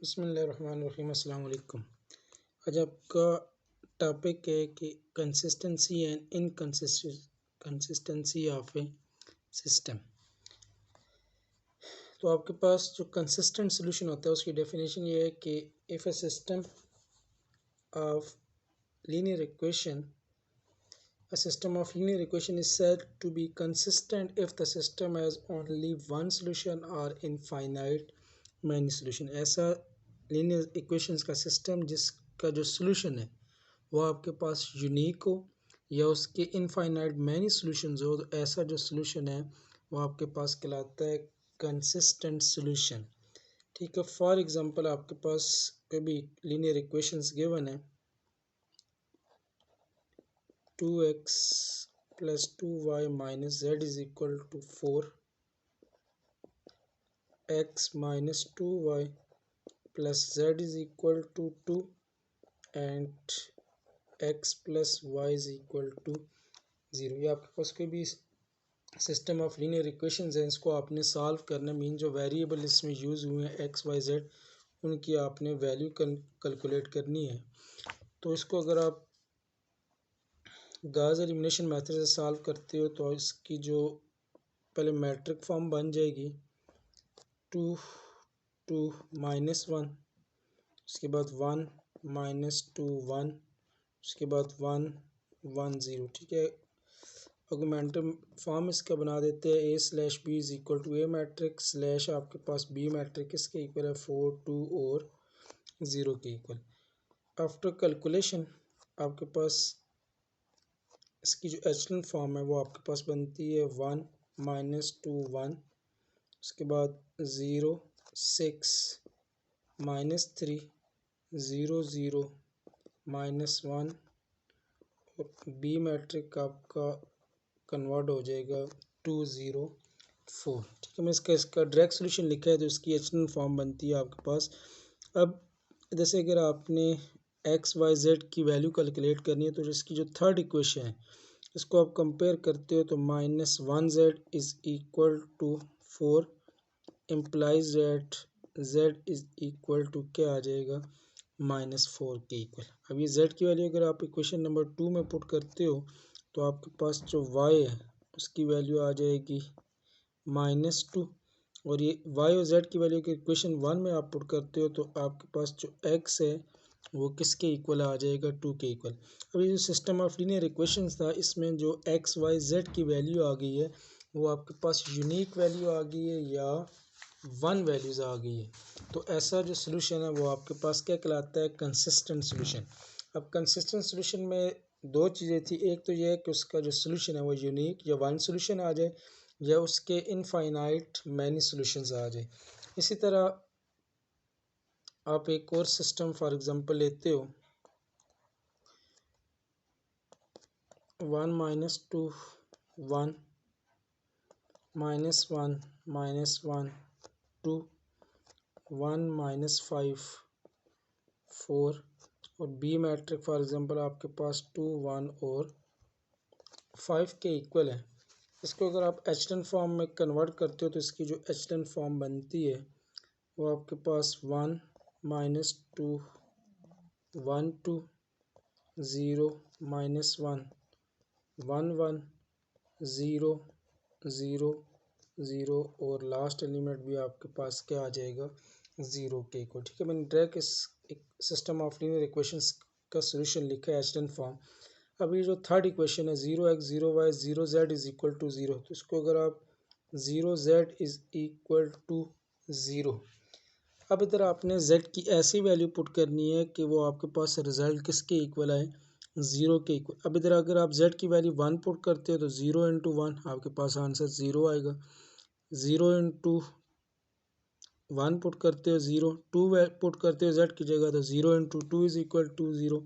बिस्मिल्लाहिर्रहमानिर्रहीम। अस्सलाम वालेकुम। आज आपका टॉपिक है कि consistency and inconsistency of A system. तो आपके पास जो कंसिस्टेंट सोल्यूशन होता है उसकी डेफिनेशन ये है कि if A system of linear equation A system of linear equation is said to be consistent if the system has only one solution or infinite many solution। ऐसा लीनियर इक्वेशंस का system जिसका जो solution है वो आपके पास unique हो या उसके इनफाइनाइट मैनी सॉल्यूशंस हो, तो ऐसा जो सोल्यूशन है वो आपके पास कहलाता है कंसिस्टेंट सोल्यूशन। ठीक है, फॉर एग्जांपल आपके पास कोई भी लीनियर इक्वेशंस गिवन है 2x plus 2y minus z is equal to 4, x minus 2y plus z is equal to 2 and x plus y is equal to 0। ये आपके पास कोई भी सिस्टम ऑफ लीनियर इक्वेशंस हैं, इसको आपने सॉल्व करना mean जो वेरिएबल इसमें यूज़ हुए हैं x y z उनकी आपने वैल्यू कैलकुलेट करनी है। तो इसको अगर आप गॉस एलिमिनेशन मेथड से सॉल्व करते हो तो इसकी जो पहले मैट्रिक फॉर्म बन जाएगी 2 2 -1, उसके बाद 1 -2 1, उसके बाद 1 1 0। ठीक है, ऑगमेंटम फॉर्म इसका बना देते हैं a/b is equal to a matrix slash आपके पास b मैट्रिक इसके इक्वल है 4 2 और 0 के इक्वल। आफ्टर कैलकुलेशन आपके पास इसकी जो एचलन फॉर्म है वो आपके पास बनती है 1 -2 1, उसके बाद 0 6 -3 0 0 -1 और बी मैट्रिक आपका कन्वर्ट हो जाएगा 2 0 4। ठीक है, मैं इसका डायरेक्ट सोल्यूशन लिखा है तो इसकी एचलन फॉर्म बनती है आपके पास। अब जैसे अगर आपने एक्स वाई जेड की वैल्यू कैलकुलेट करनी है तो इसकी जो थर्ड इक्वेशन है इसको आप कंपेयर करते हो तो -1z is equal to 4 implies that z is equal to क्या आ जाएगा -4 के इक्वल। अब ये z की वैल्यू अगर आप इक्वेशन नंबर 2 में पुट करते हो तो आपके पास जो y है उसकी वैल्यू आ जाएगी -2 और ये y और z की वैल्यू की इक्वेशन 1 में आप पुट करते हो तो आपके पास जो x है वो किसके इक्वल आ जाएगा 2 के इक्वल। अब ये जो सिस्टम ऑफ लीनियर इक्वेशंस था इसमें जो x y z की वैल्यू आ गई है वो आपके पास यूनिक वैल्यू आ गई है या वन वैल्यूज़ आ गई है। तो ऐसा जो सोल्यूशन है वो आपके पास क्या कहलाता है कंसिस्टेंट सोल्यूशन। अब कंसिस्टेंट सोल्यूशन में दो चीज़ें थी, एक तो ये है कि उसका जो सोल्यूशन है वो यूनिक या वन सोल्यूशन आ जाए या उसके इनफाइनाइट मैनी सोल्यूशंस आ जाए। इसी तरह आप एक और सिस्टम फॉर एग्जांपल लेते हो 1 -2 1 -1 -1 2 1 -5 4 और बी मैट्रिक फॉर एग्जांपल आपके पास 2 1 और 5 के इक्वल है। इसको अगर आप एचलन फॉर्म में कन्वर्ट करते हो तो इसकी जो एचलन फॉर्म बनती है वो आपके पास 1 -2 1 2 0 -1 1 1 0 0 0 और लास्ट एलिमेंट भी आपके पास क्या आ जाएगा 0 के इक्वल। ठीक है, मैंने डायरेक्ट इस सिस्टम ऑफ लीनियर इक्वेशंस का सॉल्यूशन लिखा है एचलन फॉर्म। अब ये जो थर्ड इक्वेशन है 0x 0y 0z is equal to 0, तो इसको अगर आप 0z इज इक्वल टू 0, अब इधर आपने z की ऐसी वैल्यू पुट करनी है कि वो आपके पास रिजल्ट किसके इक्वल आए 0 के इक्वल। अब इधर अगर आप z की वैल्यू 1 पुट करते हो तो 0 इंटू 1 आपके पास आंसर 0 आएगा। 0 इंटू 1 पुट करते हो 0, 2 पुट करते हो z की जगह तो 0 इंटू 2 इज इक्वल टू 0।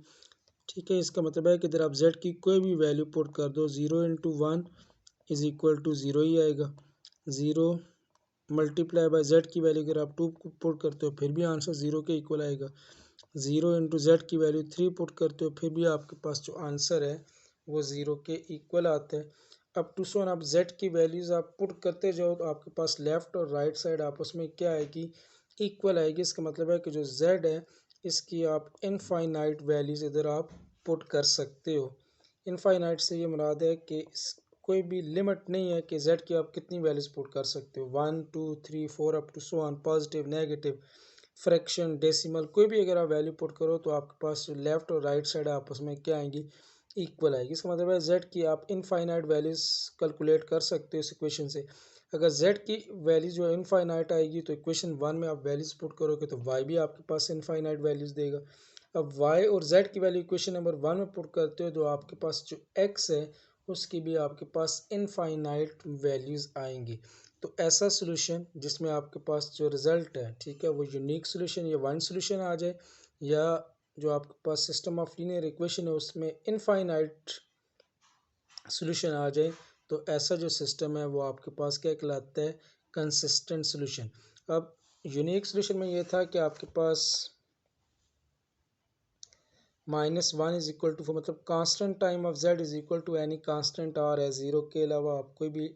ठीक है, इसका मतलब है कि इधर आप z की कोई भी वैल्यू पुट कर दो 0 इंटू 1 इज इक्वल टू 0 ही आएगा। 0 मल्टीप्लाई बाय z की वैल्यू अगर आप 2 पुट करते हो फिर भी आंसर 0 के इक्वल आएगा। 0 इंटू जेड की वैल्यू 3 पुट करते हो फिर भी आपके पास जो आंसर है वो 0 के इक्वल आता है। अब टू सो आप z की वैल्यूज़ आप पुट करते जाओ तो आपके पास लेफ़्ट और राइट साइड आपस में क्या आएगी इक्वल आएगी। इसका मतलब है कि जो z है इसकी आप इनफाइनाइट वैल्यूज़ इधर आप पुट कर सकते हो। इनफाइनाइट से ये मुराद है कि कोई भी लिमिट नहीं है कि z की आप कितनी वैल्यूज़ पुट कर सकते हो, 1 2 3 4 up to so on, positive negative fraction decimal, कोई भी अगर आप वैल्यू पुट करो तो आपके पास जो लेफ़्ट और राइट साइड आपस में क्या आएंगी, इक्वल आएगी। इसका मतलब है z की आप इनफाइनाइट वैल्यूज़ कैलकुलेट कर सकते हो इस इक्वेशन से। अगर z की वैल्यू जो इनफाइनाइट आएगी तो इक्वेशन 1 में आप वैल्यूज़ पुट करोगे तो y भी आपके पास इनफाइनाइट वैल्यूज़ देगा। अब y और z की वैल्यू इक्वेशन नंबर 1 में पुट करते हो तो आपके पास जो x है उसकी भी आपके पास इनफाइनाइट वैल्यूज़ आएंगी। तो ऐसा सोल्यूशन जिसमें आपके पास जो रिज़ल्ट है, ठीक है, वो यूनिक सोल्यूशन या वन सोल्यूशन आ जाए, या जो आपके पास सिस्टम ऑफ लीनियर इक्वेशन है उसमें इनफाइनाइट सोल्यूशन आ जाए, तो ऐसा जो सिस्टम है वो आपके पास क्या कहलाता है, कंसिस्टेंट सोल्यूशन। अब यूनिक सोल्यूशन में ये था कि आपके पास -1 इज इक्वल टू 4, मतलब constant time of z is equal to any constant r है, ज़ीरो के अलावा आप कोई भी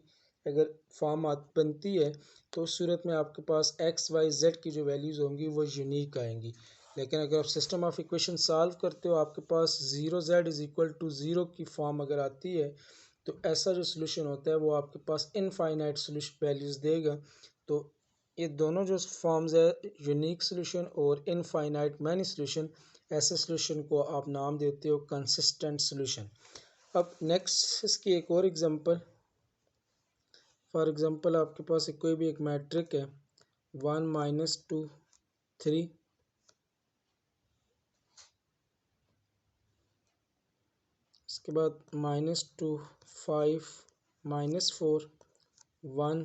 अगर फॉर्म बनती है तो उस सूरत में आपके पास x y z की जो वैल्यूज़ होंगी वो यूनिक आएंगी। लेकिन अगर आप सिस्टम ऑफ इक्वेशन सॉल्व करते हो, आपके पास 0z इज इक्वल टू 0 की फॉर्म अगर आती है तो ऐसा जो सोल्यूशन होता है वो आपके पास इनफाइनाइट सोल्यूशन वैल्यूज़ देगा। तो ये दोनों जो फॉर्म्स है, यूनिक सोल्यूशन और इनफाइनाइट मैनी सोल्यूशन, ऐसे सोल्यूशन को आप नाम देते हो कंसिस्टेंट सोल्यूशन। अब नेक्स्ट इसकी एक और एग्जांपल, फॉर एग्जांपल आपके पास कोई भी एक मैट्रिक है 1 -2 3, इसके बाद -2 5 -4 1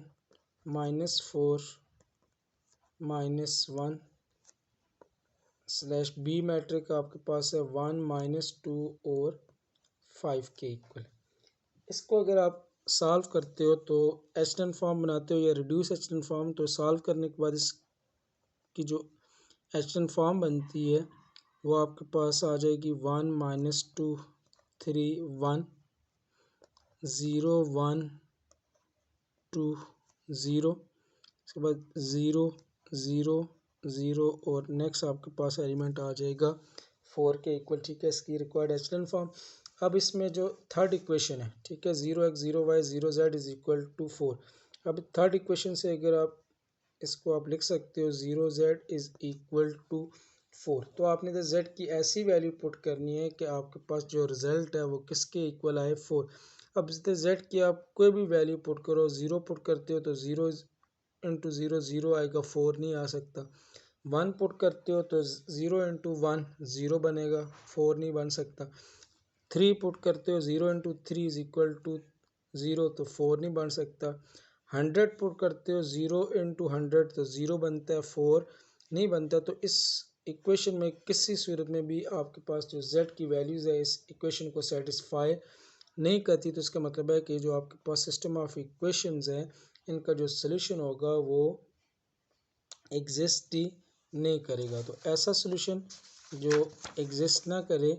-4 -1 स्लैश बी मैट्रिक आपके पास है 1 -2 और 5 के इक्वल। इसको अगर आप सॉल्व करते हो तो एचटन फॉर्म बनाते हो या रिड्यूस एचटन फॉर्म, तो सॉल्व करने के बाद इसकी जो एचटन फॉर्म बनती है वो आपके पास आ जाएगी 1 -2 3 1 0 1 2 0, इसके बाद 0 0 0 और नेक्स्ट आपके पास एलिमेंट आ जाएगा 4 के इक्वल, ठीक है, इसकी रिक्वायर्ड एचलन फॉर्म। अब इसमें जो थर्ड इक्वेशन है, ठीक है, 0x 0y 0z is equal to 4। अब थर्ड इक्वेशन से अगर आप इसको आप लिख सकते हो 0z इज इक्वल टू 4, तो आपने तो z की ऐसी वैल्यू पुट करनी है कि आपके पास जो रिजल्ट है वो किसके इक्वल आए, 4। अब z की आप कोई भी वैल्यू पुट करो, 0 पुट करते हो तो 0 इंटू 0 0 आएगा, 4 नहीं आ सकता। 1 पुट करते हो तो 0 इंटू 1 0 बनेगा, 4 नहीं बन सकता। 3 पुट करते हो 0 इंटू 3 इज इक्वल टू 0, तो 4 नहीं बन सकता। 100 पुट करते हो 0 इंटू 100 तो 0 बनता है, 4 नहीं बनता। तो इस इक्वेशन में किसी सूरत में भी आपके पास जो z की वैल्यूज़ है इस इक्वेशन को सेटिस्फाई नहीं करती, तो इसका मतलब है कि जो आपके पास सिस्टम ऑफ इक्वेशंस है इनका जो सलूशन होगा वो एग्जिस्ट ही नहीं करेगा। तो ऐसा सलूशन जो एग्जिस्ट ना करे,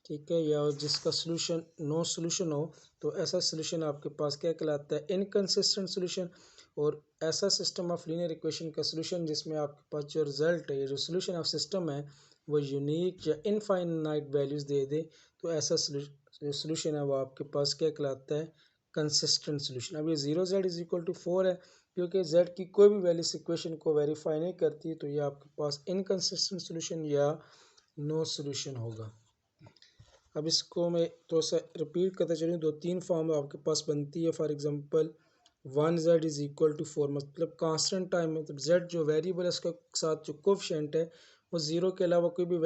ठीक है, या जिसका सलूशन नो सलूशन हो, तो ऐसा सलूशन आपके पास क्या कहलाता है, इनकंसिस्टेंट सलूशन। और ऐसा सिस्टम ऑफ लीनियर इक्वेशन का सलूशन जिसमें आपके पास जो रिजल्ट है या जो सलूशन ऑफ सिस्टम है वो यूनिक या इनफाइनाइट वैल्यूज़ दे दे, तो ऐसा जो सलूशन है वो आपके पास क्या कहलाता है, कंसिस्टेंट सलूशन। अब ये 0z इज इक्वल टू 4 है, क्योंकि z की कोई भी वैल्यू इस इक्वेशन को वेरीफाई नहीं करती, तो ये आपके पास इनकंसिस्टेंट सलूशन या नो सलूशन होगा। अब इसको मैं तो सा रिपीट करते चलूँ, 2-3 फॉर्म आपके पास बनती है। For example 1z is equal to 4, मतलब कांस्टेंट टाइम, मतलब z जो वेरिएबल है उसके साथ जो कोफिशिएंट है वो 0 के अलावा कोई भी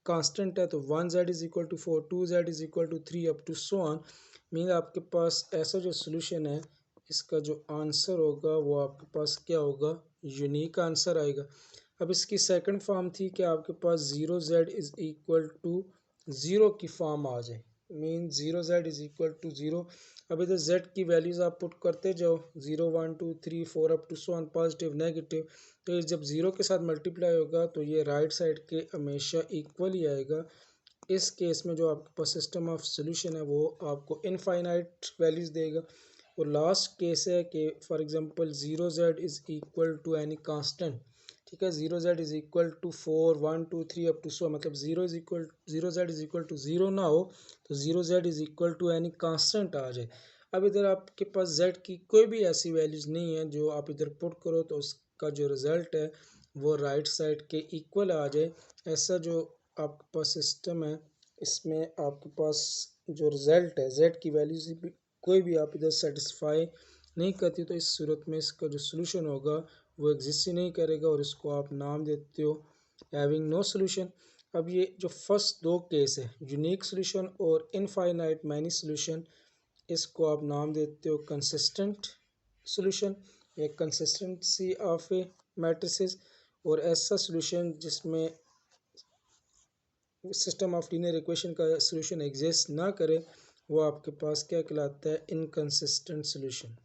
कांस्टेंट है, तो 1z is equal to 4, 2z is equal to 3 up to so on. Mean आपके पास ऐसा जो सोल्यूशन है इसका जो आंसर होगा वो आपके पास क्या होगा, यूनिक आंसर आएगा। अब इसकी सेकंड फॉर्म थी कि आपके पास 0z इज इक्वल टू 0 की फॉर्म आ जाए, mean 0z is equal to 0। अब इधर z की वैल्यूज़ आप पुट करते जाओ, 0 1 2 3 4 up to so on, positive negative, तो ये जब 0 के साथ मल्टीप्लाई होगा तो ये राइट साइड के हमेशा इक्वल ही आएगा। इस केस में जो आपके पास सिस्टम ऑफ सोल्यूशन है वो आपको इनफाइनाइट वैल्यूज़ देगा। और लास्ट केस है कि for example 0z is equal to any constant, ठीक है। 0z is equal to 4 1 2 3 up to so, मतलब 0z इज इक्वल टू 0 ना हो तो 0z is equal to any constant आ जाए। अब इधर आपके पास z की कोई भी ऐसी वैल्यूज नहीं है जो आप इधर पुट करो तो उसका जो रिज़ल्ट है वो राइट साइड के इक्वल आ जाए। ऐसा जो आपके पास सिस्टम है इसमें आपके पास जो रिज़ल्ट है z की वैल्यूज कोई भी आप इधर सेटिस्फाई नहीं करती तो इस सूरत में इसका जो सोल्यूशन होगा वो एग्जिस्ट ही नहीं करेगा और इसको आप नाम देते हो हैविंग नो सोल्यूशन। अब ये जो फर्स्ट दो केस है यूनिक सोल्यूशन और इनफाइनाइट मैनी सोल्यूशन, इसको आप नाम देते हो कंसिस्टेंट सोल्यूशन या कंसिस्टेंसी ऑफ ए मैट्रिसेस। और ऐसा सोल्यूशन जिसमें सिस्टम ऑफ लीनियर इक्वेशन का सोल्यूशन एग्जिस्ट ना करे वो आपके पास क्या कहलाता है, इनकंसिस्टेंट सोल्यूशन।